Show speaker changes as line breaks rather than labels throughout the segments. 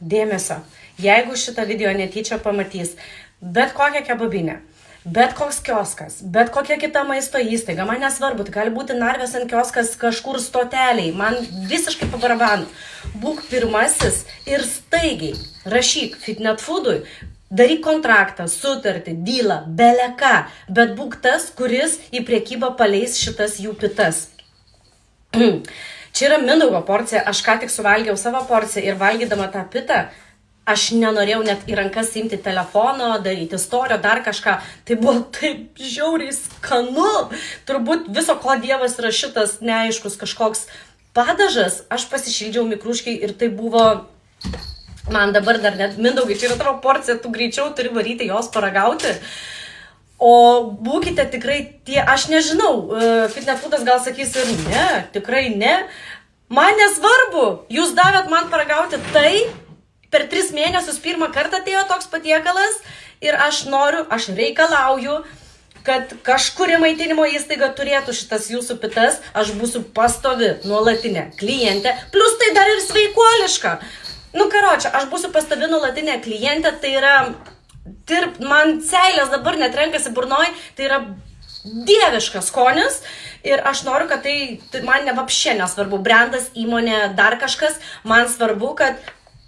dėmesio. Jeigu šitą video netyčia pamatys, bet kokią kebabinę, bet koks kioskas, bet kokia kita maisto įstaiga, man nesvarbu, tai gali būti narvės ant kioskas kažkur stoteliai, man visiškai pabarabanu. Būk pirmasis ir staigiai rašyk Fitnet Foodui, daryk kontraktą, sutartį, dylą, beleką, bet būk tas, kuris į priekybą paleis šitas jų pitas. Čia yra Mindaugo porcija, aš ką tik suvalgiau savo porciją ir valgydama tą pitą, aš nenorėjau net į rankas imti telefono, daryti storio, dar kažką. Tai buvo taip žiauriai skanu. Turbūt viso ko Dievas yra šitas neaiškus kažkoks padažas. Aš pasišildžiau mikruškiai ir tai buvo... Man dabar dar net, Mindaugai, čia yra tavo porcija, tu greičiau turi varyti jos paragauti. O būkite tikrai tie, aš nežinau, Fitnet Foodas gal sakys ir ne, tikrai ne. Man nesvarbu, jūs davėt man paragauti tai, per 3 mėnesius pirmą kartą atėjo toks patiekalas ir aš reikalauju, kad kažkuri maitinimo įstaiga turėtų šitas jūsų pitas, aš būsiu pastovi, nuolatinė klientė, plus tai dar ir sveikuoliška. Nu, karočią, aš būsiu pastovi nuolatinė klientė, tai yra, man seilės dabar net renkasi burnoj, tai yra dieviškas skonis ir aš noriu, kad tai man nevapšė nesvarbu, brandas, įmonė, dar kažkas, man svarbu, kad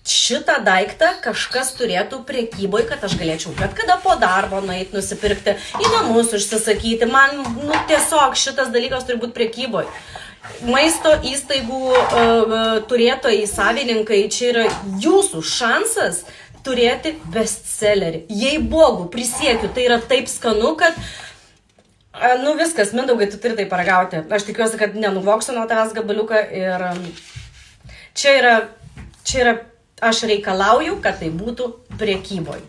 šitą daiktą kažkas turėtų priekyboj, kad aš galėčiau bet kada po darbo nueit nusipirkti, į namus užsisakyti. Man tiesiog šitas dalykas turi būti priekyboj. Maisto įstaigų turėtojai, savininkai, čia yra jūsų šansas turėti bestsellerį. Jei bogų, prisiekiu, tai yra taip skanu, kad viskas, Mindaugai, tu turi tai paragauti. Aš tikiuosi, kad nenuvoksiu nuo tavęs gabaliuką ir čia yra aš reikalauju, kad tai būtų priekyboj.